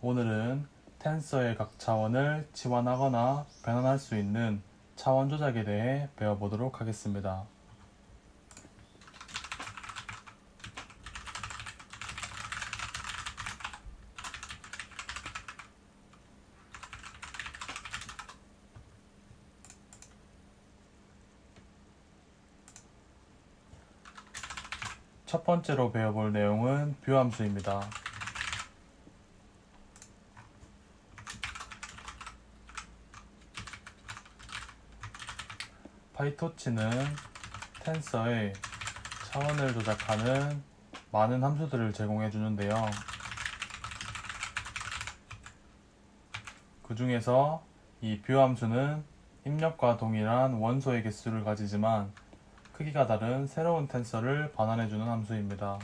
오늘은 텐서의 각 차원을 치환하거나 변환할 수 있는 차원 조작에 대해 배워보도록 하겠습니다. 첫 번째로 배워볼 내용은 뷰함수입니다. 파이토치는 텐서의 차원을 조작하는 많은 함수들을 제공해 주는데요. 그 중에서 이 뷰함수는 입력과 동일한 원소의 개수를 가지지만 크기가 다른 새로운 텐서를 반환해 주는 함수입니다.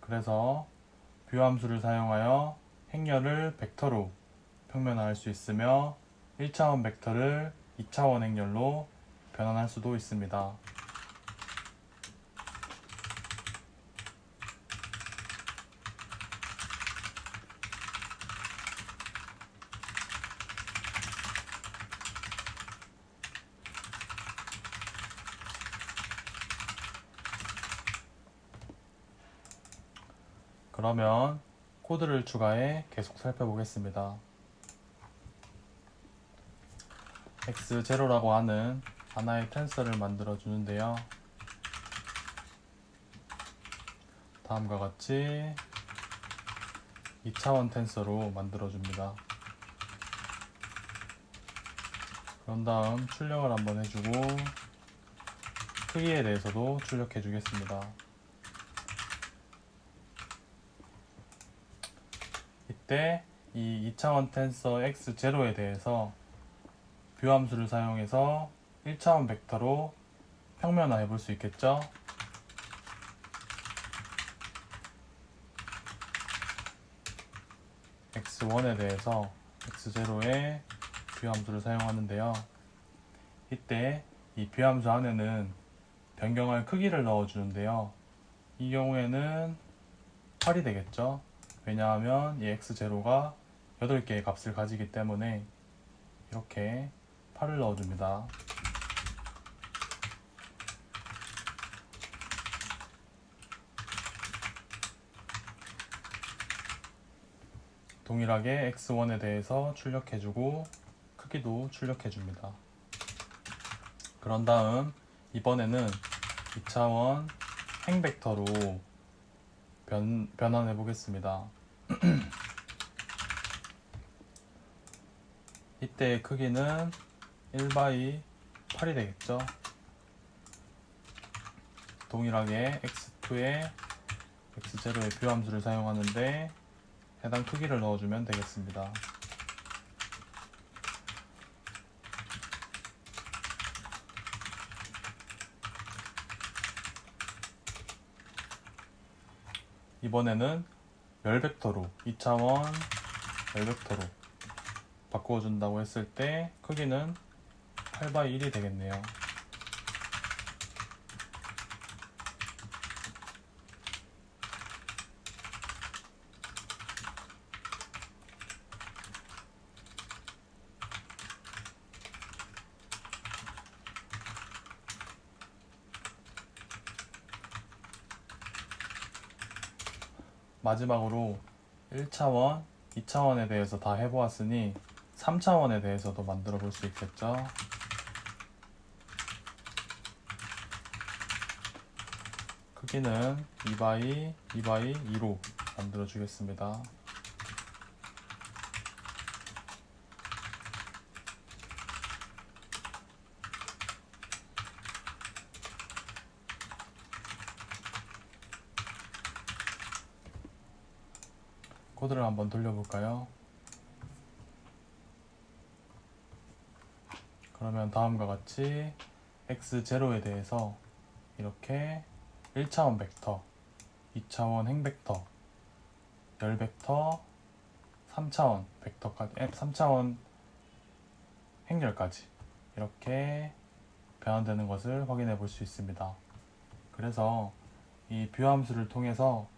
그래서 뷰함수를 사용하여 행렬을 벡터로 평면화할 수 있으며 1차원 벡터를 2차원 행렬로 변환할 수도 있습니다. 그러면 코드를 추가해 계속 살펴보겠습니다. x0라고 하는 하나의 텐서를 만들어 주는데요. 다음과 같이 2차원 텐서로 만들어 줍니다. 그런 다음 출력을 한번 해주고 크기에 대해서도 출력해 주겠습니다. 이때 이 2차원 텐서 x0에 대해서 뷰함수를 사용해서 1차원 벡터로 평면화해 볼 수 있겠죠? x1에 대해서 x0에 뷰함수를 사용하는데요. 이때 이 뷰함수 안에는 변경할 크기를 넣어주는데요. 이 경우에는 8이 되겠죠? 왜냐하면 이 x0가 8개의 값을 가지기 때문에 이렇게 8을 넣어줍니다. 동일하게 x1에 대해서 출력해주고 크기도 출력해줍니다. 그런 다음 이번에는 2차원 행벡터로 변환해 보겠습니다. 이때의 크기는 1/8이 되겠죠. 동일하게 x2에 x0의 뷰함수를 사용하는데 해당 크기를 넣어주면 되겠습니다. 이번에는 멸벡터로 2차원 멸벡터로 바꾸어 준다고 했을 때 크기는 8/1이 되겠네요. 마지막으로 1차원, 2차원에 대해서 다 해보았으니 3차원에 대해서도 만들어 볼 수 있겠죠. 크기는 2/2, 2/2로 만들어 주겠습니다. 코드를 한번 돌려볼까요? 그러면 다음과 같이 x0에 대해서 이렇게 1차원 벡터, 2차원 행벡터, 열벡터, 3차원 벡터까지, 3차원 행렬까지 이렇게 변환되는 것을 확인해 볼 수 있습니다. 그래서 이 뷰 함수를 통해서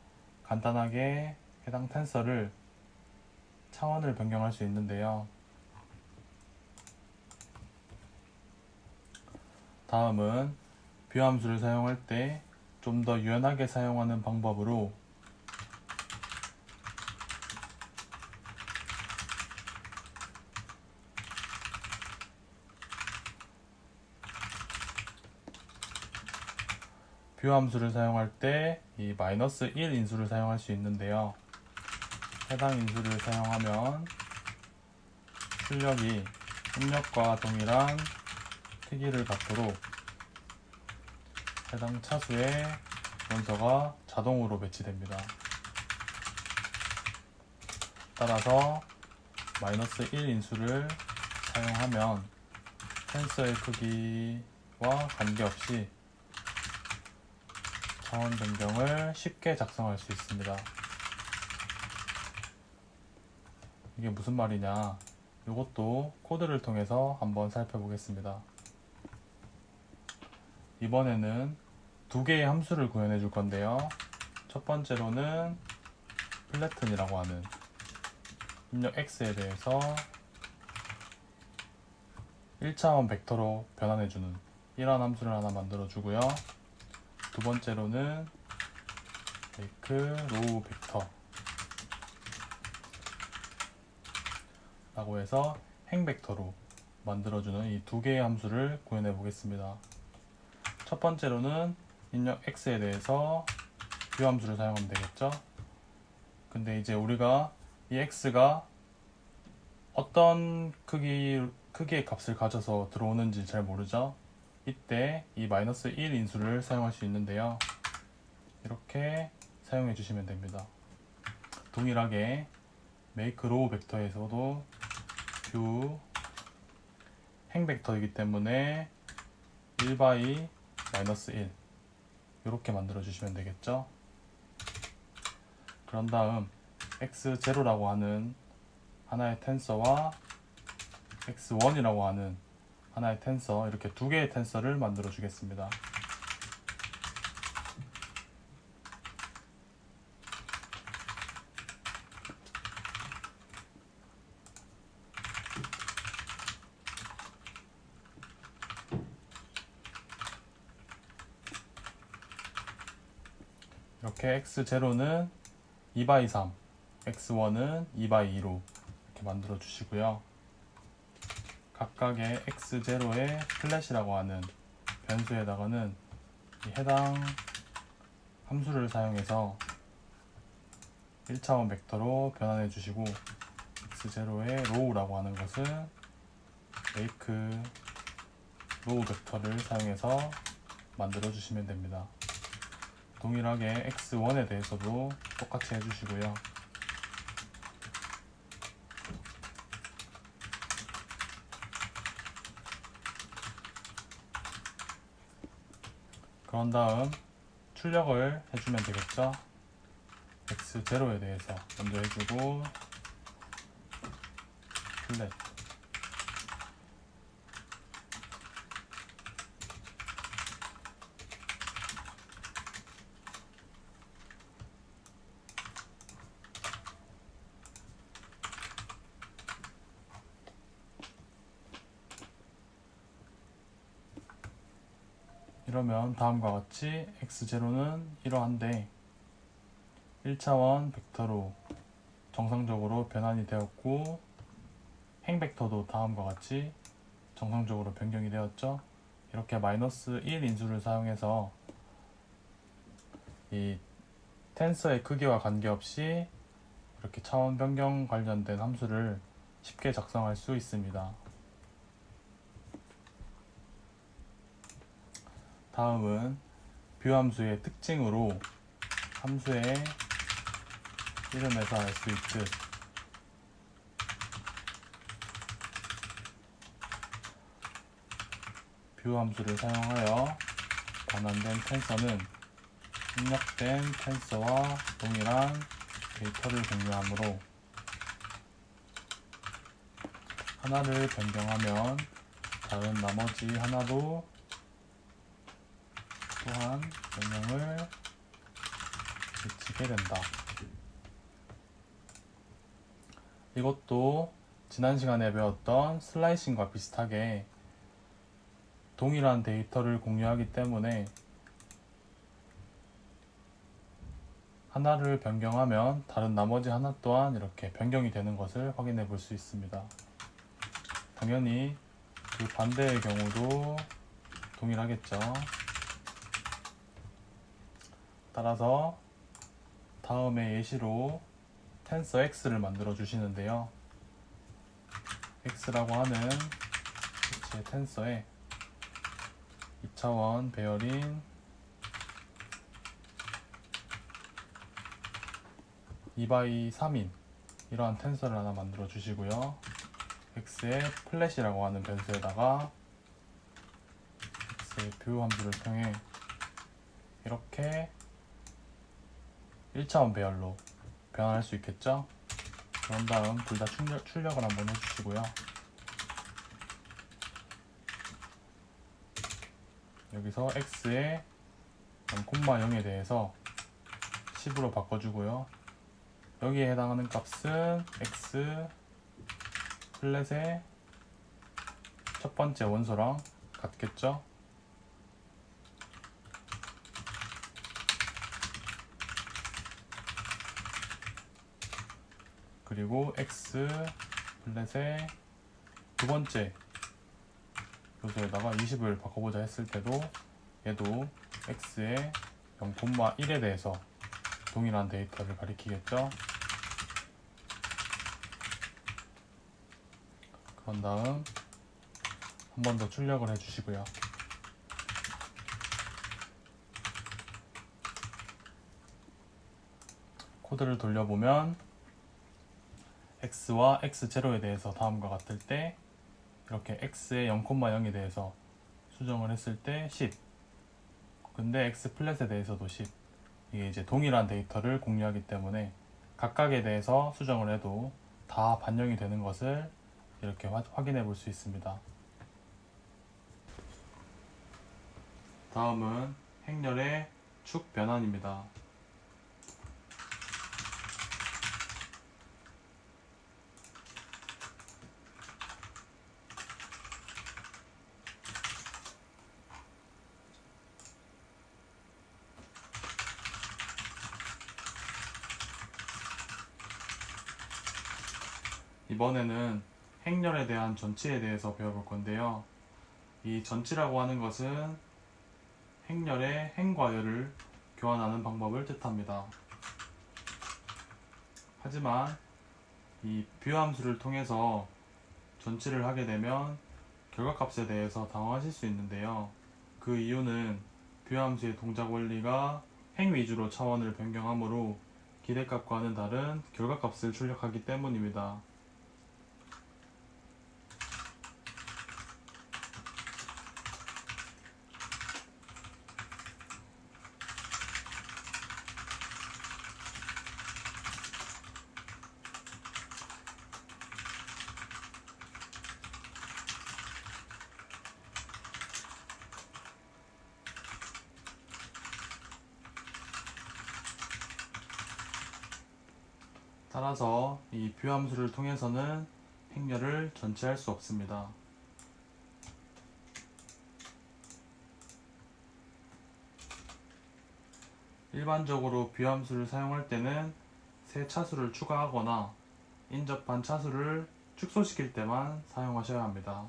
간단하게 해당 텐서를 차원을 변경할 수 있는데요. 다음은 뷰 함수를 사용할 때 좀 더 유연하게 사용하는 방법으로 뷰 함수를 사용할 때 이 -1 인수를 사용할 수 있는데요. 해당 인수를 사용하면 출력이 입력과 동일한 크기를 갖도록 해당 차수의 문서가 자동으로 배치됩니다. 따라서 -1 인수를 사용하면 텐서의 크기와 관계없이 차원 변경을 쉽게 작성할 수 있습니다. 이게 무슨 말이냐? 이것도 코드를 통해서 한번 살펴보겠습니다. 이번에는 두 개의 함수를 구현해 줄 건데요. 첫 번째로는 플래튼이라고 하는 입력 x에 대해서 1차원 벡터로 변환해 주는 이러한 함수를 하나 만들어 주고요. 두 번째로는 make row 벡터 라고 해서 행 벡터로 만들어주는 이 두 개의 함수를 구현해 보겠습니다. 첫 번째로는 입력 x에 대해서 뷰 함수를 사용하면 되겠죠. 근데 이제 우리가 이 x가 어떤 크기의 값을 가져서 들어오는지 잘 모르죠. 이때 이 -1 인수를 사용할 수 있는데요. 이렇게 사용해 주시면 됩니다. 동일하게 make row 벡터에서도 뷰 행 벡터이기 때문에 1 by -1 이렇게 만들어 주시면 되겠죠. 그런 다음 x0라고 하는 하나의 텐서와 x1이라고 하는 하나의 텐서, 이렇게 두 개의 텐서를 만들어 주겠습니다. 이렇게 x0는 2x3, x1은 2x2로 이렇게 만들어 주시고요. 각각의 x0의 플랫이라고 하는 변수에다가는 이 해당 함수를 사용해서 1차원 벡터로 변환해 주시고, x0의 row라고 하는 것은 make row 벡터를 사용해서 만들어 주시면 됩니다. 동일하게 x1에 대해서도 똑같이 해주시고요. 그런 다음 출력을 해주면 되겠죠. x0에 대해서 먼저 해주고 플랫 이러면 다음과 같이 x0는 이러한데 1차원 벡터로 정상적으로 변환이 되었고, 행 벡터도 다음과 같이 정상적으로 변경이 되었죠. 이렇게 -1 인수를 사용해서 이 텐서의 크기와 관계없이 이렇게 차원 변경 관련된 함수를 쉽게 작성할 수 있습니다. 다음은 뷰 함수의 특징으로 함수의 이름에서 알 수 있듯 뷰 함수를 사용하여 변환된 텐서는 입력된 텐서와 동일한 데이터를 공유하므로 하나를 변경하면 다른 나머지 하나도 또한 명령을 미치게 된다. 이것도 지난 시간에 배웠던 슬라이싱과 비슷하게 동일한 데이터를 공유하기 때문에 하나를 변경하면 다른 나머지 하나 또한 이렇게 변경이 되는 것을 확인해 볼 수 있습니다. 당연히 그 반대의 경우도 동일하겠죠. 따라서 다음에 예시로 텐서 x를 만들어 주시는데요. x라고 하는 제 텐서에 2차원 배열인 2x3인 이러한 텐서를 하나 만들어 주시고요. x의 플랫이라고 하는 변수에다가 x의 뷰 함수를 통해 이렇게 1차원 배열로 변환할 수 있겠죠. 그런 다음 둘 다 출력을 한번 해주시고요. 여기서 x의 0,0에 대해서 10으로 바꿔주고요. 여기에 해당하는 값은 x 플랫의 첫 번째 원소랑 같겠죠. 그리고 x 플랫의 두 번째 요소에다가 20을 바꿔보자 했을 때도 얘도 x의 0,1에 대해서 동일한 데이터를 가리키겠죠. 그런 다음 한 번 더 출력을 해주시고요. 코드를 돌려보면 x와 x0에 대해서 다음과 같을 때 이렇게 x의 0,0에 대해서 수정을 했을 때 10, 근데 x 플랫에 대해서도 10. 이게 이제 동일한 데이터를 공유하기 때문에 각각에 대해서 수정을 해도 다 반영이 되는 것을 이렇게 확인해 볼 수 있습니다. 다음은 행렬의 축 변환입니다. 이번에는 행렬에 대한 전치에 대해서 배워볼 건데요. 이 전치라고 하는 것은 행렬의 행과 열을 교환하는 방법을 뜻합니다. 하지만 이 뷰함수를 통해서 전치를 하게 되면 결과값에 대해서 당황하실 수 있는데요. 그 이유는 뷰함수의 동작 원리가 행 위주로 차원을 변경하므로 기대값과는 다른 결과값을 출력하기 때문입니다. 따라서 이 뷰함수를 통해서는 행렬을 전치할 수 없습니다. 일반적으로 뷰함수를 사용할 때는 새 차수를 추가하거나 인접한 차수를 축소시킬 때만 사용하셔야 합니다.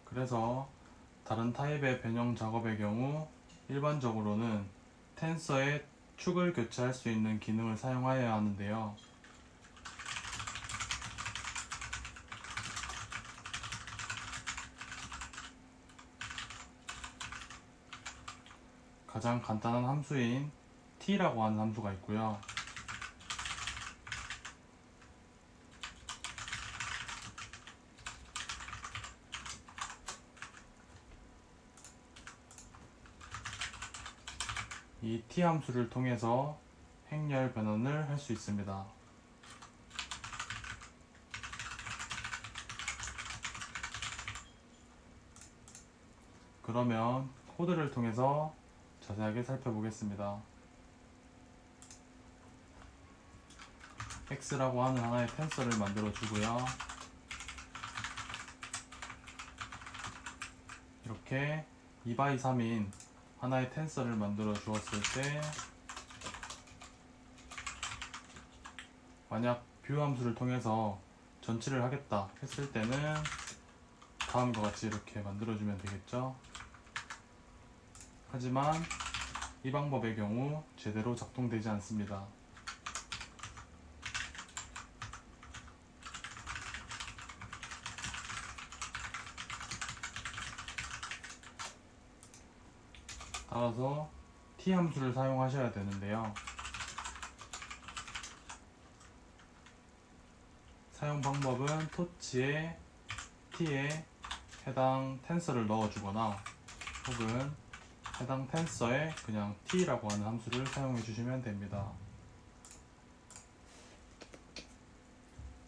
그래서 다른 타입의 변형 작업의 경우 일반적으로는 텐서의 축을 교체할 수 있는 기능을 사용하여야 하는데요. 가장 간단한 함수인 t라고 하는 함수가 있고요. 이 t 함수를 통해서 행렬 변환을 할 수 있습니다. 그러면 코드를 통해서 자세하게 살펴보겠습니다. x라고 하는 하나의 텐서를 만들어 주고요. 이렇게 2x3인 하나의 텐서를 만들어 주었을 때 만약 뷰 함수를 통해서 전치를 하겠다 했을 때는 다음과 같이 이렇게 만들어 주면 되겠죠. 하지만 이 방법의 경우 제대로 작동되지 않습니다. 따라서 t 함수를 사용하셔야 되는데요. 사용 방법은 토치에 t에 해당 텐서를 넣어주거나 혹은 해당 텐서에 그냥 t라고 하는 함수를 사용해 주시면 됩니다.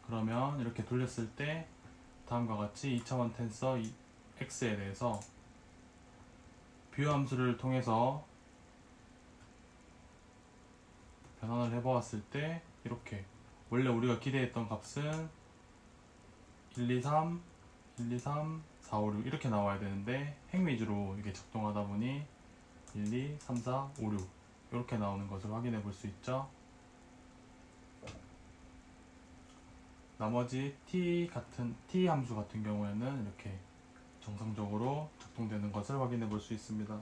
그러면 이렇게 돌렸을 때 다음과 같이 2차원 텐서 x에 대해서 뷰 함수를 통해서 변환을 해보았을 때 이렇게 원래 우리가 기대했던 값은 1, 2, 3, 1, 2, 3, 4, 5, 6 이렇게 나와야 되는데 행 위주로 이게 작동하다 보니 1, 2, 3, 4, 5, 6 이렇게 나오는 것을 확인해 볼 수 있죠. 나머지 t 함수 같은 경우에는 이렇게 정상적으로 작동되는 것을 확인해 볼 수 있습니다.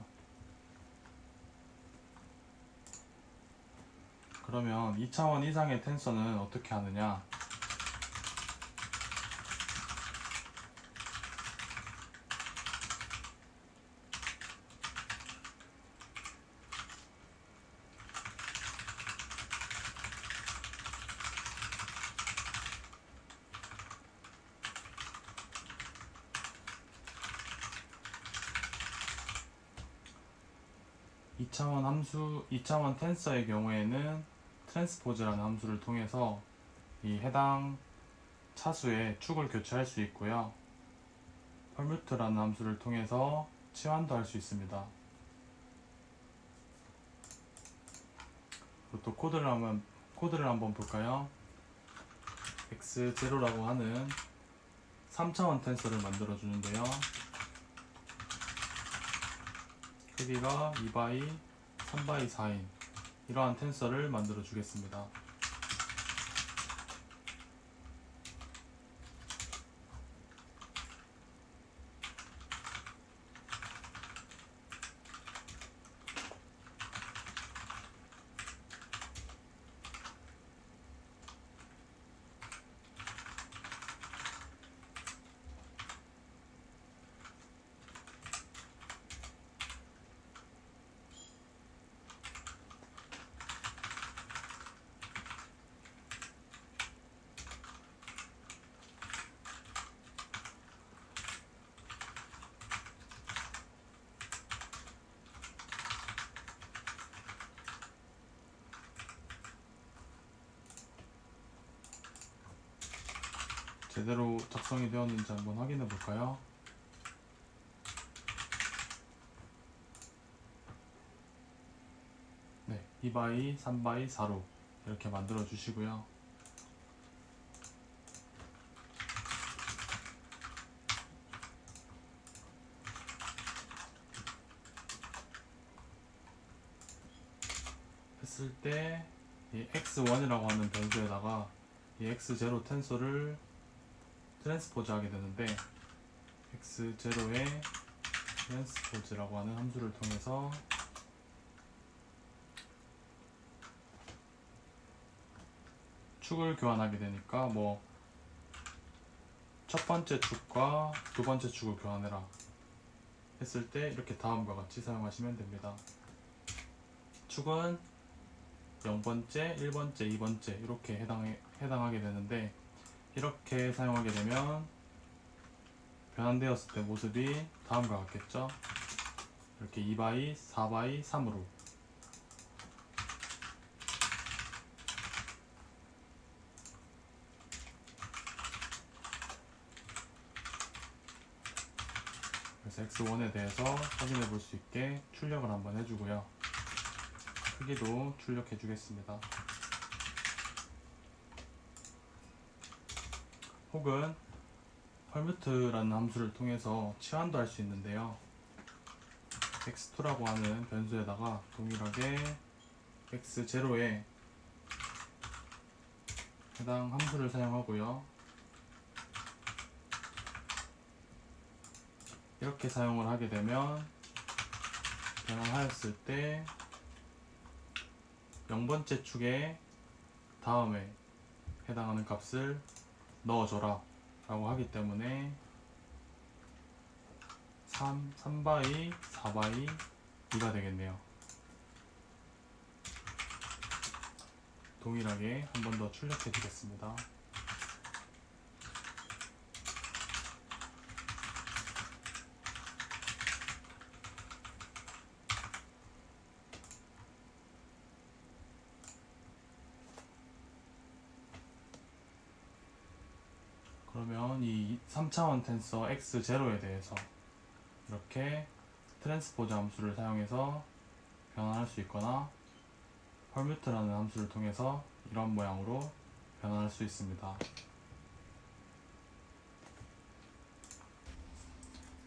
그러면 2차원 이상의 텐서는 어떻게 하느냐? 함수 2차원 텐서의 경우에는 트랜스포즈라는 함수를 통해서 이 해당 차수의 축을 교체할 수 있고요. 펄뮤트라는 함수를 통해서 치환도 할 수 있습니다. 그리고 또 코드를 한번 볼까요? x0라고 하는 3차원 텐서를 만들어 주는데요. 크기가 2x, 3x4인 이러한 텐서를 만들어 주겠습니다. 제대로 작성이 되었는지 한번 확인해 볼까요? 네, 2x, 3x, 4로 이렇게 만들어 주시고요. 했을 때 이 x1이라고 하는 변수에다가 이 x0 텐소를 트랜스포즈 하게 되는데 x0의 트랜스포즈라고 하는 함수를 통해서 축을 교환하게 되니까 뭐 첫 번째 축과 두 번째 축을 교환해라 했을 때 이렇게 다음과 같이 사용하시면 됩니다. 축은 0번째, 1번째, 2번째 이렇게 해당하게 되는데, 이렇게 사용하게 되면 변환되었을 때 모습이 다음과 같겠죠. 이렇게 2바이, 4바이, 3으로. 그래서 X1에 대해서 확인해 볼 수 있게 출력을 한번 해주고요. 크기도 출력해 주겠습니다. 혹은 permute라는 함수를 통해서 치환도 할 수 있는데요. x2라고 하는 변수에다가 동일하게 x0에 해당 함수를 사용하고요. 이렇게 사용을 하게 되면 변환하였을 때 0번째 축에 다음에 해당하는 값을 넣어줘라 라고 하기 때문에 3바이, 4바이, 2가 되겠네요. 동일하게 한 번 더 출력해 주겠습니다. 그러면 이 3차원 텐서 x0에 대해서 이렇게 트랜스포즈 함수를 사용해서 변환할 수 있거나 permute라는 함수를 통해서 이런 모양으로 변환할 수 있습니다.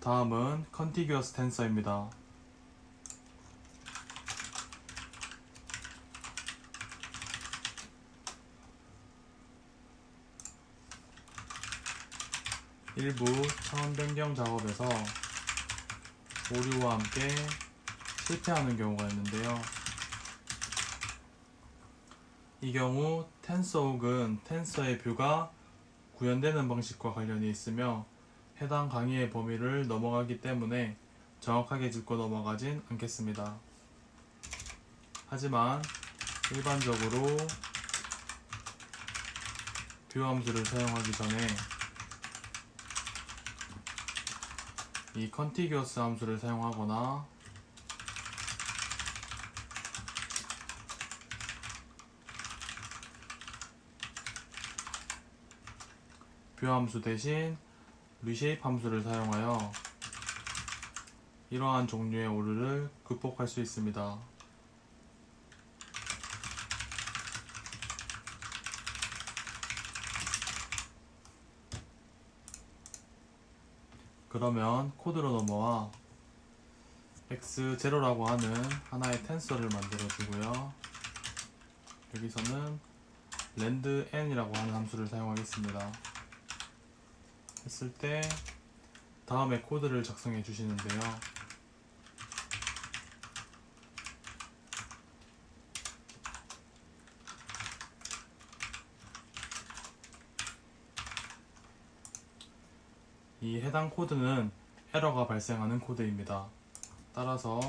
다음은 contiguous tensor입니다. 일부 차원 변경 작업에서 오류와 함께 실패하는 경우가 있는데요. 이 경우 텐서 혹은 텐서의 뷰가 구현되는 방식과 관련이 있으며 해당 강의의 범위를 넘어가기 때문에 정확하게 짚고 넘어가진 않겠습니다. 하지만 일반적으로 뷰 함수를 사용하기 전에 이 contiguous 함수를 사용하거나 뷰 함수 대신 reshape 함수를 사용하여 이러한 종류의 오류를 극복할 수 있습니다. 그러면 코드로 넘어와 x0라고 하는 하나의 텐서를 만들어 주고요. 여기서는 landn이라고 하는 함수를 사용하겠습니다. 했을 때 다음에 코드를 작성해 주시는데요. 이 해당 코드는 에러가 발생하는 코드입니다. 따라서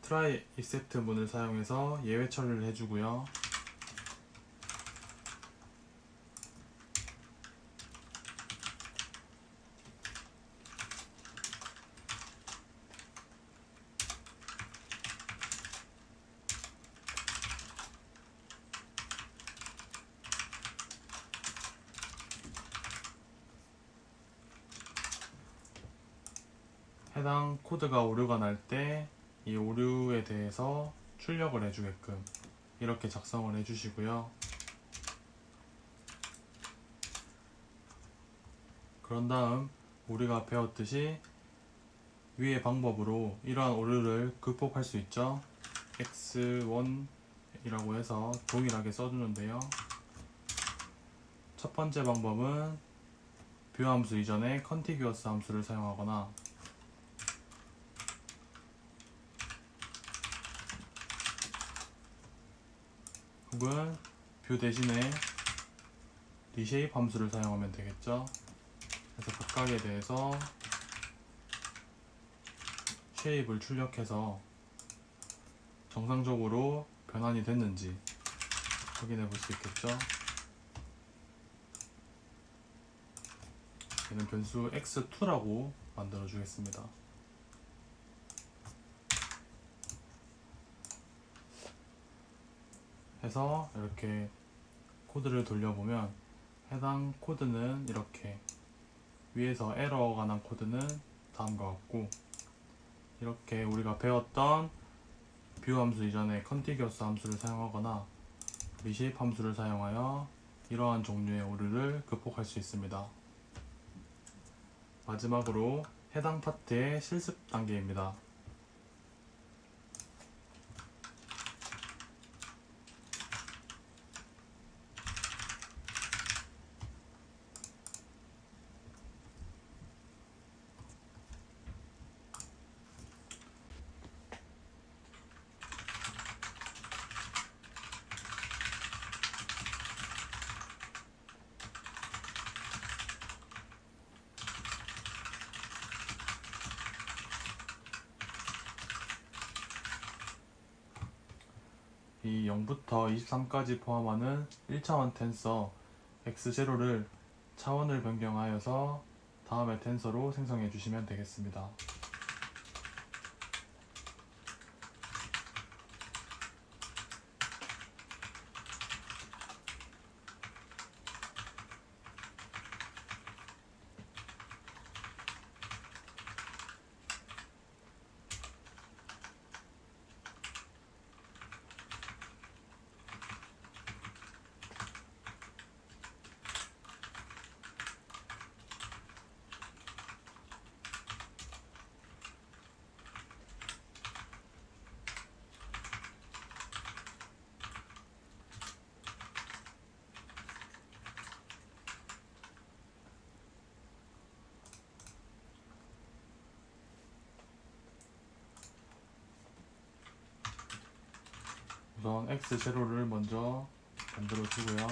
try except 문을 사용해서 예외 처리를 해주고요. 해당 코드가 오류가 날 때 이 오류에 대해서 출력을 해주게끔 이렇게 작성을 해주시고요. 그런 다음 우리가 배웠듯이 위의 방법으로 이러한 오류를 극복할 수 있죠. x1이라고 해서 동일하게 써주는데요. 첫 번째 방법은 뷰 함수 이전에 contiguous 함수를 사용하거나 혹은 뷰 대신에 reshape 함수를 사용하면 되겠죠. 그래서 각각에 대해서 shape을 출력해서 정상적으로 변환이 됐는지 확인해 볼 수 있겠죠. 얘는 변수 x2라고 만들어 주겠습니다. 해서 이렇게 코드를 돌려보면 해당 코드는 이렇게, 위에서 에러가 난 코드는 다음과 같고, 이렇게 우리가 배웠던 뷰 함수 이전에 컨티기어스 함수를 사용하거나 리쉐이프 함수를 사용하여 이러한 종류의 오류를 극복할 수 있습니다. 마지막으로 해당 파트의 실습 단계입니다. 이 0부터 23까지 포함하는 1차원 텐서 x0를 차원을 변경하여서 다음의 텐서로 생성해 주시면 되겠습니다. 우선 x0를 먼저 만들어 주고요.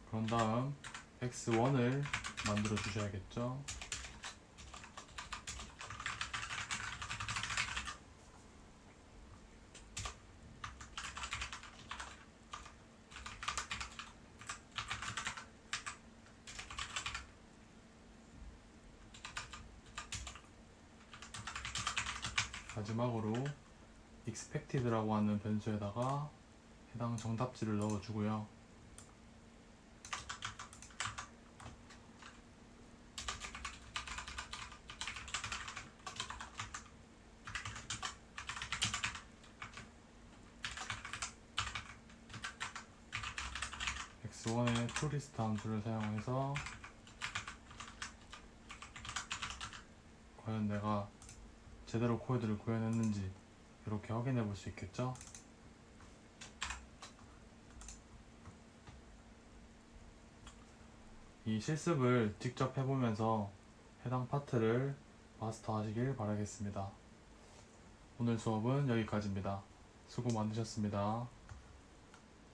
그런 다음 x1을 만들어 주셔야겠죠. 마지막으로 expected라고 하는 변수에다가 해당 정답지를 넣어주고요. x1의 toList 함수를 사용해서 과연 내가 제대로 코드를 구현했는지 이렇게 확인해 볼 수 있겠죠. 이 실습을 직접 해보면서 해당 파트를 마스터하시길 바라겠습니다. 오늘 수업은 여기까지입니다. 수고 많으셨습니다.